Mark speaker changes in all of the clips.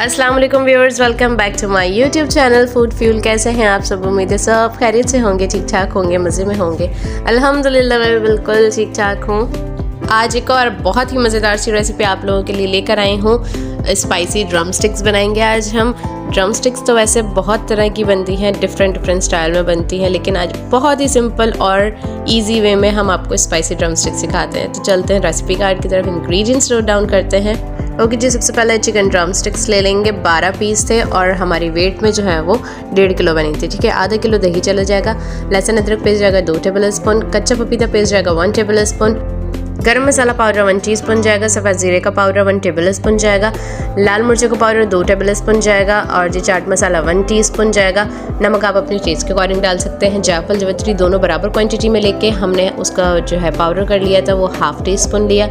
Speaker 1: अस्सलाम वालेकुम viewers, welcome back to my YouTube channel food fuel. कैसे हैं आप सब? उम्मीद है सब खैरियत से होंगे, ठीक ठाक होंगे, मज़े में होंगे। अल्हम्दुलिल्लाह मैं बिल्कुल ठीक ठाक हूँ। आज एक और बहुत ही मज़ेदार सी रेसिपी आप लोगों के लिए लेकर आई हूँ। स्पाइसी ड्रम स्टिक्स बनाएंगे आज हम। ड्रम स्टिक्स तो वैसे बहुत तरह की बनती हैं, डिफरेंट स्टाइल में बनती हैं, लेकिन आज बहुत ही सिंपल और इजी वे में हम आपको स्पाइसी ड्रम स्टिक्स सिखाते हैं। तो चलते हैं रेसिपी कार्ड की तरफ, इंग्रेडिएंट्स नोट डाउन करते हैं। ओके जी, सबसे पहले चिकन ड्रम स्टिक्स ले लेंगे। 12 पीस थे और हमारी वेट में जो है वो 1.5 किलो बनी थी। ठीक है, आधा किलो दही चला जाएगा, लहसुन अदरक पेस्ट जाएगा 2 टेबल स्पून, कच्चा पपीता पेस्ट जाएगा 1 टेबल स्पून, गरम मसाला पाउडर 1 टीस्पून जाएगा, सफ़ेद जीरे का पाउडर 1 टेबल स्पून जाएगा, लाल मिर्चों का पाउडर 2 टेबल स्पून जाएगा और जी चाट मसाला 1 टीस्पून जाएगा। नमक आप अपनी टेस्ट के अकॉर्डिंग डाल सकते हैं। जायफल जवित्री दोनों बराबर क्वांटिटी में लेके हमने उसका जो है पाउडर कर लिया था, वो ½ टीस्पून लिया।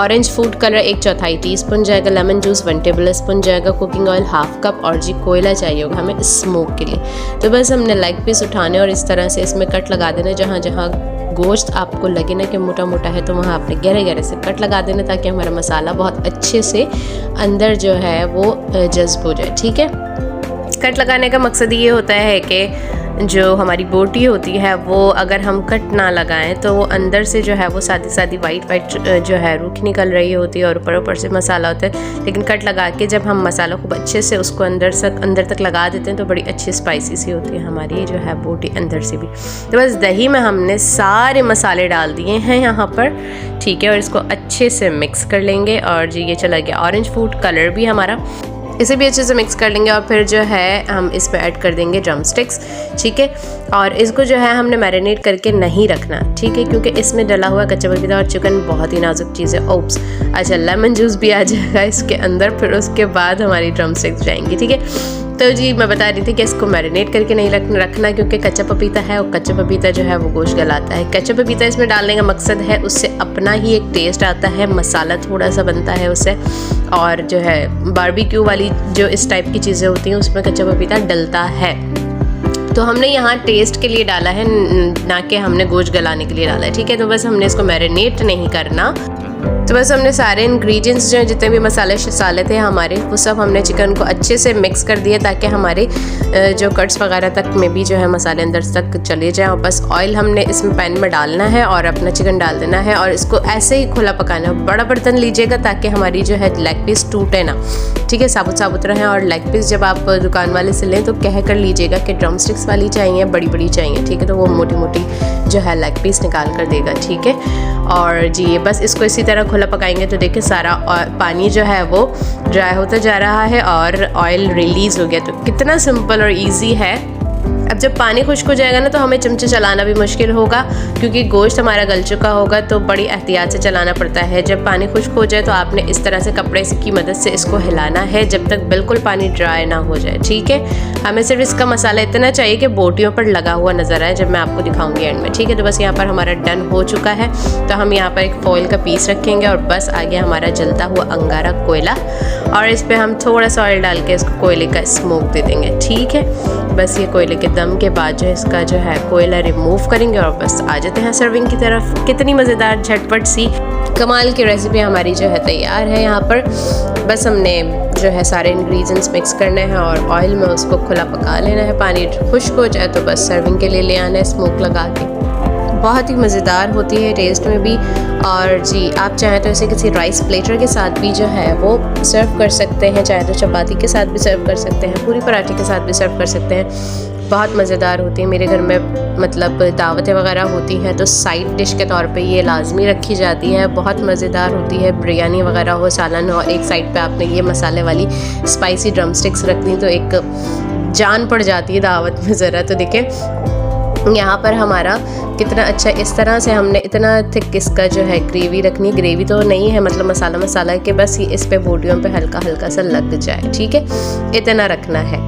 Speaker 1: ऑरेंज फूड कलर 1/4 टीस्पून जाएगा, लेमन जूस 1 टेबल स्पून जाएगा, कुकिंग ऑयल ½ कप और जी कोयला चाहिए होगा हमें स्मोक के लिए। तो बस हमने लेग पीस उठाने और इस तरह से इसमें कट लगा देना। जहाँ जहाँ गोश्त आपको लगे ना कि मोटा मोटा है तो वहाँ आपने गहरे गहरे से कट लगा देना, ताकि हमारा मसाला बहुत अच्छे से अंदर जो है वो जज्ब हो जाए। ठीक है, कट लगाने का मकसद ये होता है कि जो हमारी बोटी होती है वो अगर हम कट ना लगाएं तो वो अंदर से जो है वो सादी सादी वाइट जो है रूख निकल रही होती है और ऊपर से मसाला होता है। लेकिन कट लगा के जब हम मसाला खूब अच्छे से उसको अंदर तक लगा देते हैं तो बड़ी अच्छी स्पाइसी सी होती है हमारी जो है बोटी अंदर से भी। तो बस दही में हमने सारे मसाले डाल दिए हैं यहाँ पर। ठीक है, और इसको अच्छे से मिक्स कर लेंगे। और जी ये चला गया ऑरेंज फूड कलर भी हमारा, इसे भी अच्छे से मिक्स कर लेंगे। और फिर जो है हम इस पर ऐड कर देंगे ड्रम स्टिक्स। ठीक है, और इसको जो है हमने मैरिनेट करके नहीं रखना। ठीक है, क्योंकि इसमें डला हुआ कच्चा पपीता और चिकन बहुत ही नाजुक चीज़ है। ओप्स, अच्छा लेमन जूस भी आ जाएगा इसके अंदर, फिर उसके बाद हमारी ड्रम स्टिक्स जाएंगी। ठीक है, तो जी मैं बता रही थी कि इसको मैरिनेट करके नहीं रखना क्योंकि कच्चा पपीता है और कच्चा पपीता जो है वो गोश्त गलाता है। कच्चा पपीता इसमें डालने का मकसद है उससे अपना ही एक टेस्ट आता है, मसाला थोड़ा सा बनता है उससे, और जो है बारबेक्यू वाली जो इस टाइप की चीज़ें होती हैं उसमें कच्चा पपीता डलता है। तो हमने यहाँ टेस्ट के लिए डाला है, ना कि हमने गोश्त गलाने के लिए डाला है। ठीक है, तो बस हमने इसको मैरिनेट नहीं करना। तो बस हमने सारे इंग्रेडिएंट्स जो जितने भी मसाले शसाले थे हमारे, वो सब हमने चिकन को अच्छे से मिक्स कर दिया ताकि हमारे जो कट्स वगैरह तक में भी जो है मसाले अंदर तक चले जाएं। और बस ऑयल हमने इसमें पैन में डालना है और अपना चिकन डाल देना है और इसको ऐसे ही खुला पकाना है। बड़ा बर्तन लीजिएगा ताकि हमारी जो है लेग पीस टूटे ना। ठीक है, साबुत रहें। और लेग पीस जब आप दुकान वाले से लें तो कह कर लीजिएगा कि ड्रम स्टिक्स वाली चाहिए, बड़ी चाहिए। ठीक है, तो वो मोटी मोटी जो है लेग पीस निकाल कर देगा। ठीक है, और जी बस इसको इसी तरह खुला पकाएंगे तो देखिए सारा पानी जो है वो ड्राई होता जा रहा है और ऑयल रिलीज़ हो गया। तो कितना सिंपल और इजी है। अब जब पानी खुश्क हो जाएगा ना तो हमें चमचे चलाना भी मुश्किल होगा क्योंकि गोश्त हमारा गल चुका होगा, तो बड़ी एहतियात से चलाना पड़ता है। जब पानी खुश्क हो जाए तो आपने इस तरह से कपड़े की मदद से इसको हिलाना है जब तक बिल्कुल पानी ड्राई ना हो जाए। ठीक है, हमें सिर्फ इसका मसाला इतना चाहिए कि बोटियों पर लगा हुआ नज़र आए, जब मैं आपको दिखाऊंगी एंड में। ठीक है, तो बस यहाँ पर हमारा डन हो चुका है। तो हम यहाँ पर एक फॉइल का पीस रखेंगे और बस आ गया हमारा जलता हुआ अंगारा कोयला, और इस पर हम थोड़ा सा ऑयल डाल के इसको कोयले का स्मोक दे देंगे। ठीक है, बस ये कोयले के दम के बाद जो है इसका जो है कोयला रिमूव करेंगे और बस आ जाते हैं सर्विंग की तरफ। कितनी मज़ेदार झटपट सी कमाल की रेसिपी हमारी जो है तैयार है। यहाँ पर बस हमने जो है सारे इंग्रेडिएंट्स मिक्स करने हैं और ऑयल में उसको खुला पका लेना है। पानी खुश्क हो जाए तो बस सर्विंग के लिए ले आना है स्मोक लगा के। बहुत ही मज़ेदार होती है टेस्ट में भी। और जी आप चाहें तो इसे किसी राइस प्लेटर के साथ भी जो है वो सर्व कर सकते हैं, चाहे तो चपाती के साथ भी सर्व कर सकते हैं, पूरी पराठे के साथ भी सर्व कर सकते हैं। बहुत मज़ेदार होती है। मेरे घर में मतलब दावतें वगैरह होती हैं तो साइड डिश के तौर पे ये लाजमी रखी जाती है। बहुत मज़ेदार होती है। बिरयानी वगैरह हो, सालन हो, एक साइड पे आपने ये मसाले वाली स्पाइसी ड्रम स्टिक्स रख दी तो एक जान पड़ जाती है दावत में ज़रा। तो देखिए यहाँ पर हमारा कितना अच्छा, इस तरह से हमने इतना थिक इसका जो है ग्रेवी रखनी। ग्रेवी तो नहीं है, मतलब मसाला के बस ये इस पे बोटियों पे हल्का सा लग जाए। ठीक है, इतना रखना है।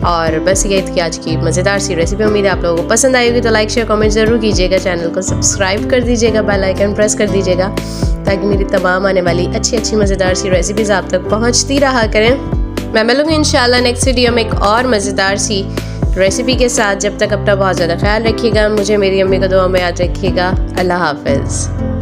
Speaker 1: और बस ये थी आज की मज़ेदार सी रेसिपी। उम्मीद है आप लोगों को पसंद आएगी। तो लाइक शेयर कमेंट ज़रूर कीजिएगा, चैनल को सब्सक्राइब कर दीजिएगा, बेल आइकन प्रेस कर दीजिएगा ताकि मेरी तमाम आने वाली अच्छी मज़ेदार सी रेसिपीज़ आप तक पहुँचती रहा करें। मैं मिलूँगी इंशाल्लाह नेक्स्ट वीडियो में एक और मज़ेदार सी रेसिपी के साथ। जब तक अपना बहुत ज़्यादा ख्याल रखिएगा, मुझे मेरी अम्मी को दुआ में याद रखिएगा। अल्लाह हाफ़िज़।